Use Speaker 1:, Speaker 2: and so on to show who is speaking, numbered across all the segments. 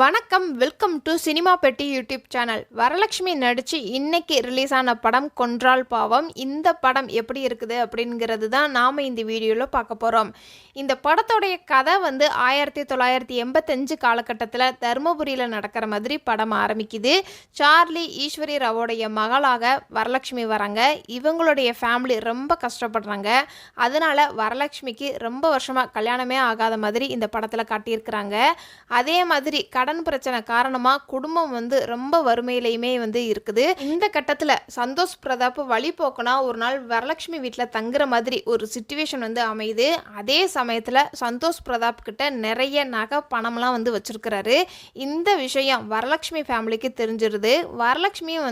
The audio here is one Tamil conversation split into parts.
Speaker 1: வணக்கம், வெல்கம் டு சினிமா பெட்டி யூடியூப் சேனல். வரலட்சுமி நடித்து இன்னைக்கு ரிலீஸ் ஆன படம் கொன்றால் பாவம். இந்த படம் எப்படி இருக்குது அப்படிங்கிறது தான் நாம் இந்த வீடியோவில் பார்க்க போகிறோம். இந்த படத்தோடைய கதை 1985 காலகட்டத்தில் தருமபுரியில் நடக்கிற மாதிரி படம் ஆரம்பிக்குது. சார்லி ஈஸ்வரி ராவோடைய மகளாக வரலட்சுமி வராங்க. இவங்களுடைய ஃபேமிலி ரொம்ப கஷ்டப்படுறாங்க. அதனால் வரலட்சுமிக்கு ரொம்ப வருஷமாக கல்யாணமே ஆகாத மாதிரி இந்த படத்தில் காட்டியிருக்கிறாங்க. அதே மாதிரி கடன் பிரச்சனை காரணமாக குடும்பம் ரொம்ப வறுமையிலையுமே இருக்குது. இந்த கட்டத்தில் சந்தோஷ் பிரதாப் வழி போக்குனா ஒரு நாள் வரலட்சுமி வீட்டில் தங்குற மாதிரி ஒரு சிச்சுவேஷன் அமையுது. அதே சமயத்தில் சந்தோஷ் பிரதாப் கிட்ட நிறைய நகை பணம்லாம் வச்சிருக்கிறாரு. இந்த விஷயம் வரலட்சுமி ஃபேமிலிக்கு தெரிஞ்சிருது. வரலட்சுமியும்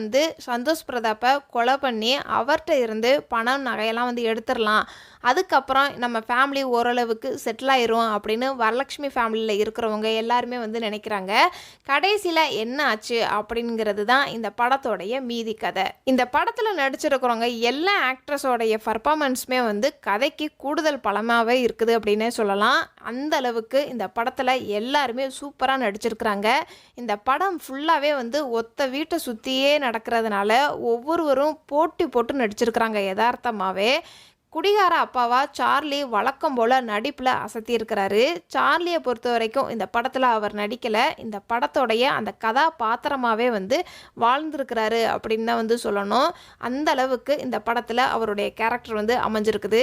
Speaker 1: சந்தோஷ் பிரதாப்பை கொலை பண்ணி அவர்கிட்ட இருந்து பணம் நகையெல்லாம் எடுத்துடலாம், அதுக்கப்புறம் நம்ம ஃபேமிலி ஓரளவுக்கு செட்டில் ஆயிரும் அப்படின்னு வரலட்சுமி ஃபேமிலியில் இருக்கிறவங்க எல்லாருமே நினைக்கிறாங்க. கடைசியில் என்ன ஆச்சு அப்படிங்கிறது தான் இந்த படத்தோடைய மீதி கதை. இந்த படத்தில் நடிச்சிருக்கிறவங்க எல்லா ஆக்ட்ரஸோடைய பர்ஃபார்மன்ஸுமே கதைக்கு கூடுதல் பலமாகவே இருக்குது அப்படின்னே சொல்லலாம். அந்த அளவுக்கு இந்த படத்தில் எல்லாருமே சூப்பராக நடிச்சிருக்கிறாங்க. இந்த படம் ஃபுல்லாகவே ஒத்த வீட்டை சுற்றியே நடக்கிறதுனால ஒவ்வொருவரும் போட்டி போட்டு நடிச்சிருக்கிறாங்க. யதார்த்தமாகவே குடிகார அப்பாவா சார்லி வழக்கம் போல் நடிப்பில் அசத்தியிருக்கிறாரு. சார்லியை பொறுத்த வரைக்கும் இந்த படத்தில் அவர் நடிக்கலை, இந்த படத்தோடைய அந்த கதாபாத்திரமாகவே வாழ்ந்திருக்கிறாரு அப்படின்னு தான் சொல்லணும். அந்த அளவுக்கு இந்த படத்தில் அவருடைய கேரக்டர் அமைஞ்சிருக்குது.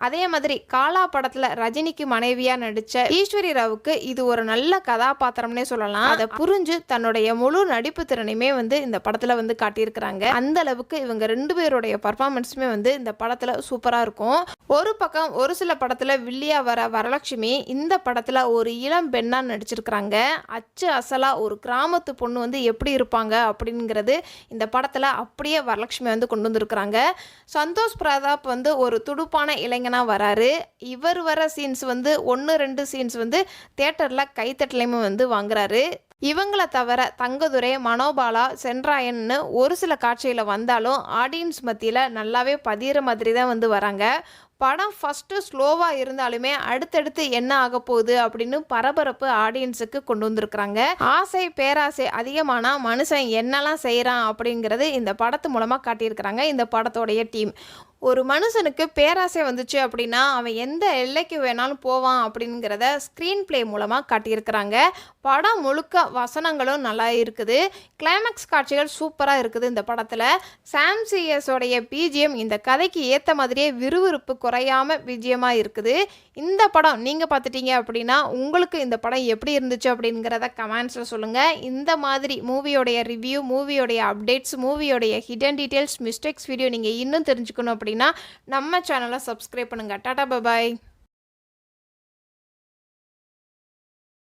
Speaker 1: அதே மாதிரி காலா படத்தில் ரஜினிக்கு மனைவியாக நடித்த ஈஸ்வரி ராவுக்கு இது ஒரு நல்ல கதாபாத்திரம்னே சொல்லலாம். அதை புரிஞ்சு தன்னுடைய முழு நடிப்பு திறனையுமே இந்த படத்தில் காட்டியிருக்கிறாங்க. அந்த அளவுக்கு இவங்க ரெண்டு பேருடைய பர்ஃபார்மன்ஸுமே இந்த படத்தில் சூப்பராக இருக்கும். ஒரு பக்கம் ஒரு சில படத்துல வில்லியா வர வரலட்சுமி இந்த படத்துல ஒரு இளம் பெண்ணா நடிச்சிருக்கிறாங்க. அச்சு அசலா ஒரு கிராமத்து பொண்ணு எப்படி இருப்பாங்க அப்படிங்கிறது இந்த படத்துல அப்படியே வரலட்சுமி கொண்டு வந்திருக்கிறாங்க. சந்தோஷ் பிரதாப் ஒரு துடுப்பான இளைஞனா வராரு. இவர் வர சீன்ஸ் 1-2 சீன்ஸ் தியேட்டர்ல கைத்தட்டலையுமே வாங்குறாரு. இவங்களை தவிர தங்கதுரை, மனோபாலா, சென்றாயன்னு ஒரு சில காட்சியில் வந்தாலும் ஆடியன்ஸ் மத்தியில் நல்லாவே பதிகிற மாதிரி தான் வராங்க. படம் ஃபஸ்ட்டு ஸ்லோவாக இருந்தாலுமே அடுத்தடுத்து என்ன ஆக போகுது அப்படின்னு பரபரப்பு ஆடியன்ஸுக்கு கொண்டு வந்திருக்கிறாங்க. ஆசை பேராசை அதிகமானால் மனுஷன் என்னெல்லாம் செய்கிறான் அப்படிங்கிறது இந்த படத்து மூலமாக காட்டியிருக்கிறாங்க இந்த படத்தோடைய டீம். ஒரு மனுஷனுக்கு பேராசை வந்துச்சு அப்படின்னா அவன் எந்த எல்லைக்கு வேணாலும் போவான் அப்படிங்கிறத ஸ்க்ரீன் பிளே மூலமாக காட்டியிருக்கிறாங்க. படம் முழுக்க வசனங்களும் நல்லா இருக்குது. கிளைமேக்ஸ் காட்சிகள் சூப்பராக இருக்குது இந்த படத்தில். சாம் சிஎஸோடைய பிஜிஎம் இந்த கதைக்கு ஏற்ற மாதிரியே விறுவிறுப்பு குறையாமல் பிஜிஎமாக இருக்குது. இந்த படம் நீங்கள் பார்த்துட்டீங்க அப்படின்னா உங்களுக்கு இந்த படம் எப்படி இருந்துச்சு அப்படிங்கிறத கமெண்ட்ஸில் சொல்லுங்கள். இந்த மாதிரி மூவியோடைய ரிவ்யூ, மூவியோடைய அப்டேட்ஸ், மூவியோடைய ஹிடன் டீட்டெயில்ஸ், மிஸ்டேக்ஸ் வீடியோ நீங்கள் இன்னும் தெரிஞ்சுக்கணும் அப்படின்னா நம்ம சேனலை சப்ஸ்கிரைப் பண்ணுங்கள். டாடா, பை பாய்.